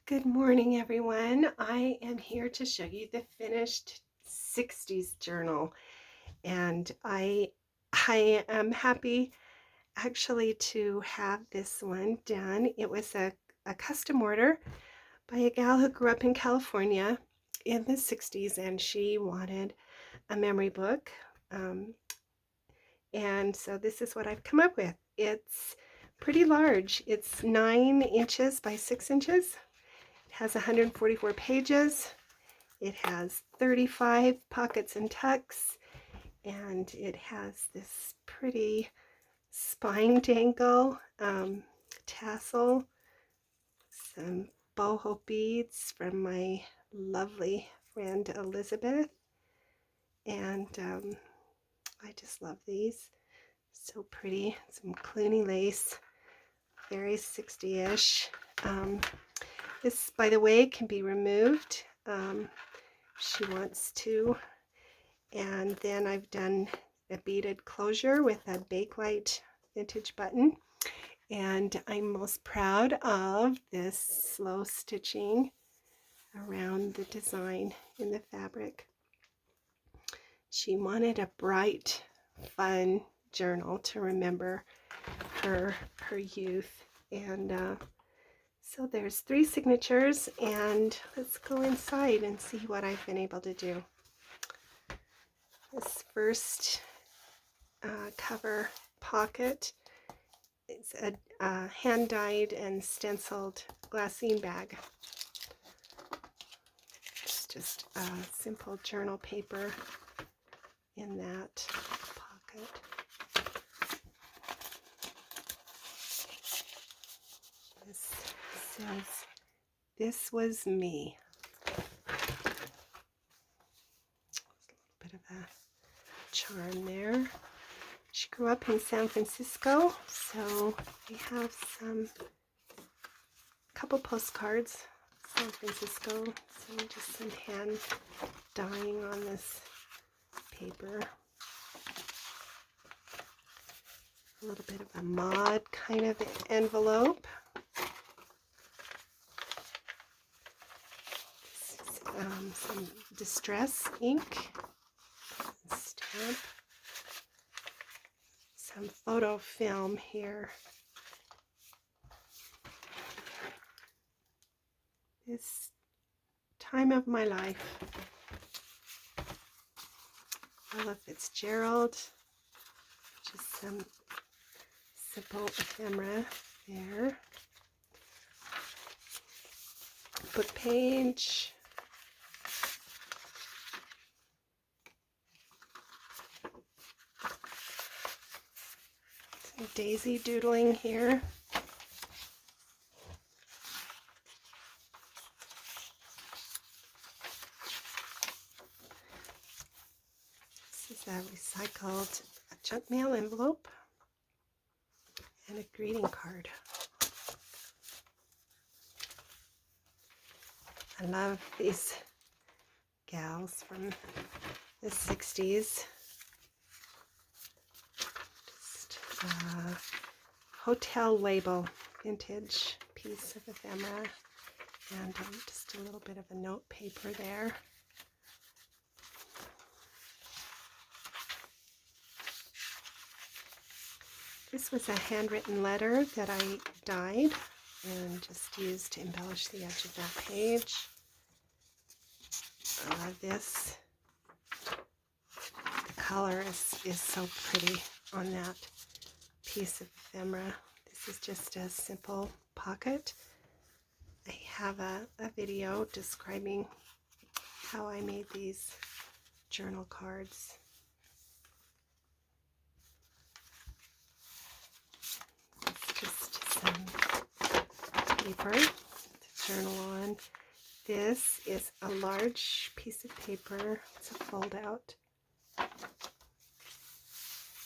Good morning, everyone. I am here to show you the finished 60s journal, and I am happy actually to have this one done. It was a custom order by a gal who grew up in California in the 60s, and she wanted a memory book. And so this is what I've come up with. It's pretty large. It's 9 inches by 6 inches. Has 144 pages. It has 35 pockets and tucks, and it has this pretty spine dangle, tassel, some boho beads from my lovely friend Elizabeth, and I just love these. So pretty. Some Clooney lace, very 60-ish. This, by the way, can be removed. She wants to. And then I've done a beaded closure with a Bakelite vintage button. And I'm most proud of this slow stitching around the design in the fabric. She wanted a bright, fun journal to remember her youth. And so there's 3 signatures, and let's go inside and see what I've been able to do. This first cover pocket is a hand-dyed and stenciled glassine bag. It's just a simple journal paper in that pocket. This says, "This was me." A little bit of a charm there. She grew up in San Francisco, so we have couple postcards, San Francisco, just some hand dyeing on this paper. A little bit of a mod kind of envelope. Some distress ink, stamp, some photo film here. This time of my life. Ella Fitzgerald, just some simple ephemera there. Book page. Some daisy doodling here. This is a recycled junk mail envelope and a greeting card. I love these gals from the 60s. Just a hotel label, vintage piece of ephemera, and just a little bit of a note paper there. This was a handwritten letter that I dyed and just used to embellish the edge of that page. I love this. The color is so pretty on that piece of ephemera. This is just a simple pocket. I have a video describing how I made these journal cards. It's just some paper to journal on. This is a large piece of paper. It's a fold out.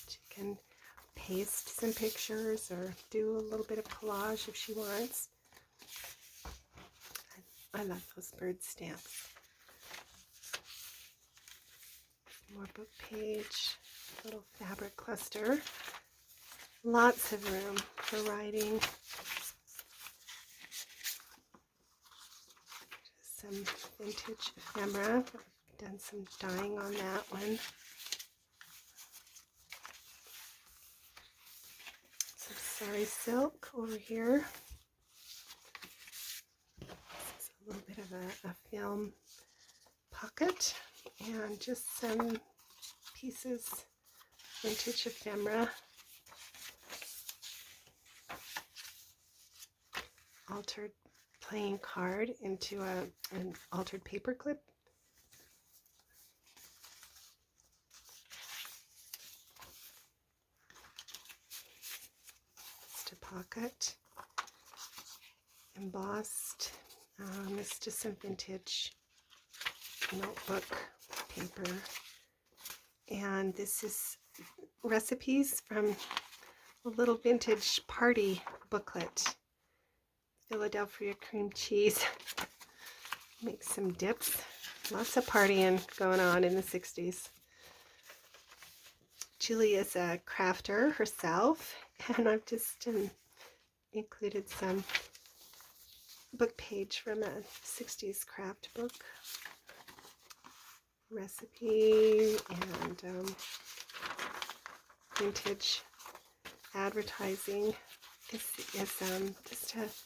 She can paste some pictures or do a little bit of collage if she wants. I love those bird stamps. More book page, little fabric cluster. Lots of room for writing. some vintage ephemera. I've done some dyeing on that one. Some sari silk over here. This is a little bit of a film pocket, and just some pieces, vintage ephemera. Altered playing card into an altered paper clip. Just a pocket. Embossed. It's just some vintage notebook paper. And this is recipes from a little vintage party booklet. Philadelphia cream cheese. Make some dips. Lots of partying going on in the 60s. Julie is a crafter herself, and I've just included some book page from a 60s craft book. Recipe and vintage advertising. This is just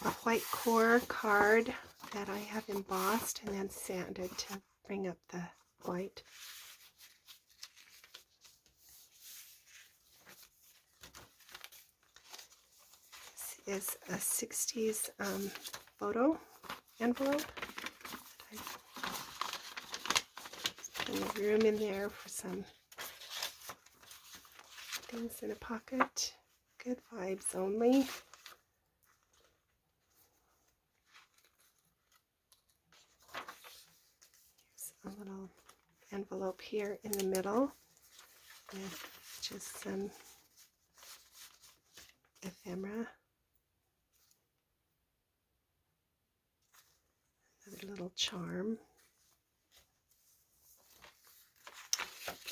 a white core card that I have embossed and then sanded to bring up the white. This is a 60s photo envelope. Put the room in there for some things in a pocket. Good vibes only. A little envelope here in the middle with just some ephemera. Another little charm.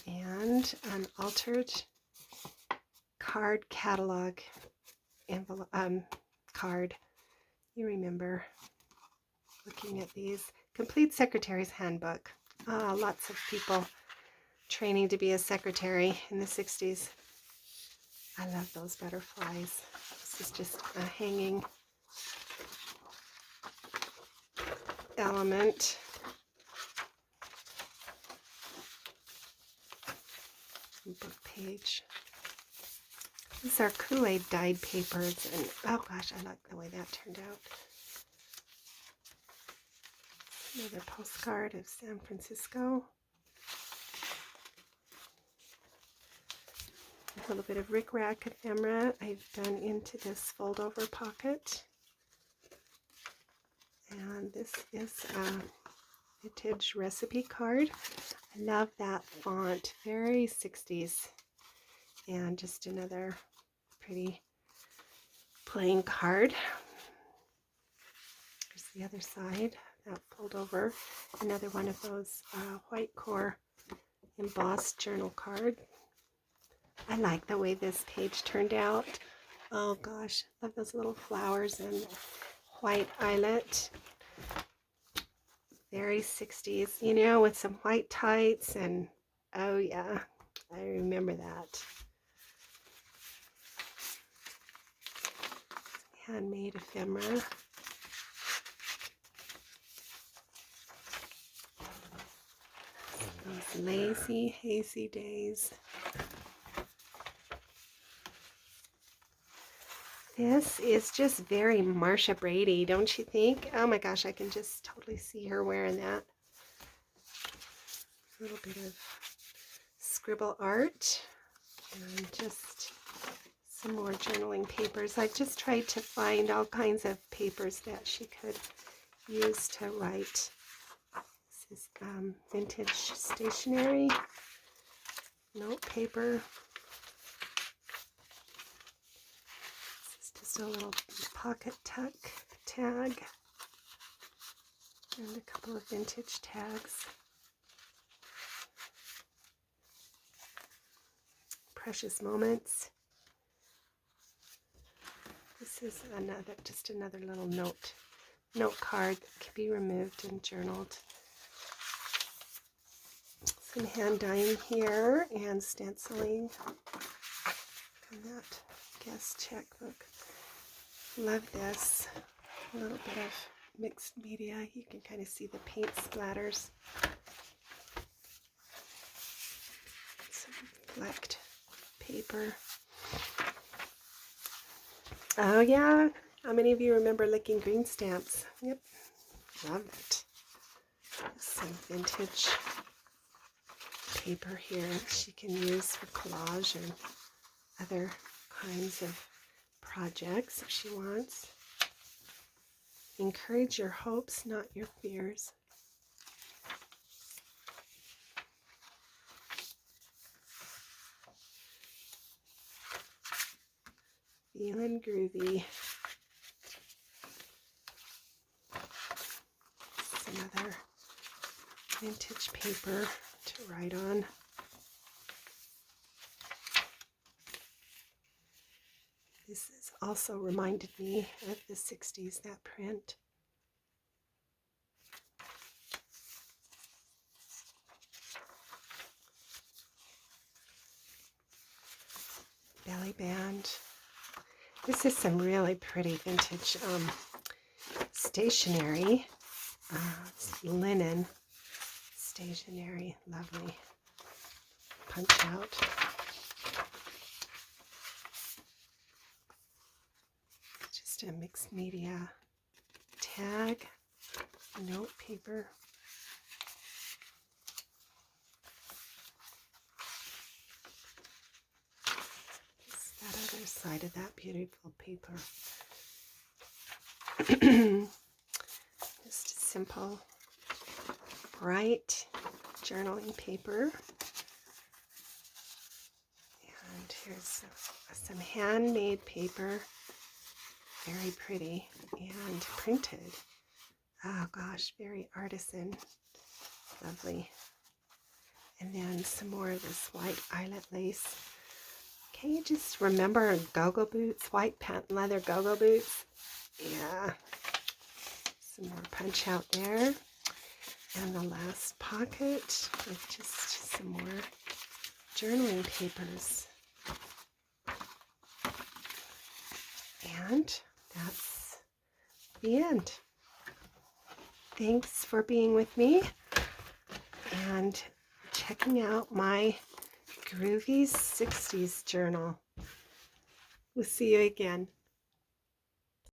And an altered card catalog envelope card. You remember looking at these. Complete Secretary's Handbook. Lots of people training to be a secretary in the 60s. I love those butterflies. This is just a hanging element. Book page. These are Kool-Aid dyed papers, and oh gosh, I like the way that turned out. Another postcard of San Francisco. A little bit of rickrack ephemera I've done into this fold-over pocket. And this is a vintage recipe card. I love that font, very 60s. And just another pretty plain card. Here's the other side. That fold over, another one of those white core embossed journal card. I like the way this page turned out. Oh gosh, love those little flowers and white eyelet. Very 60s, you know, with some white tights, and oh yeah, I remember that. Handmade ephemera. Those lazy, hazy days. This is just very Marcia Brady, don't you think? Oh my gosh, I can just totally see her wearing that. A little bit of scribble art and just some more journaling papers. I just tried to find all kinds of papers that she could use to write. This is vintage stationery, note paper. This is just a little pocket tuck tag and a couple of vintage tags. Precious moments. This is just another little note note card that can be removed and journaled. Some hand dyeing here and stenciling on that guest checkbook. Love this. A little bit of mixed media. You can kind of see the paint splatters. Some flecked paper. Oh yeah, how many of you remember licking green stamps? Yep, love it. Some vintage paper here she can use for collage and other kinds of projects if she wants. Encourage your hopes, not your fears. Feeling groovy. Some other vintage paper to write on. This has also reminded me of the 60s, that print. Belly band. This is some really pretty vintage stationery. It's linen stationery, lovely. Punch out. Just a mixed media tag, note paper. Just that other side of that beautiful paper. Just a simple, bright journaling paper. And here's some handmade paper. Very pretty and printed. Oh gosh, very artisan. Lovely. And then some more of this white eyelet lace. Can you just remember go-go boots? White patent leather go-go boots? Yeah. Some more punch out there. And the last pocket with just some more journaling papers. And that's the end. Thanks for being with me and checking out my groovy 60s journal. We'll see you again.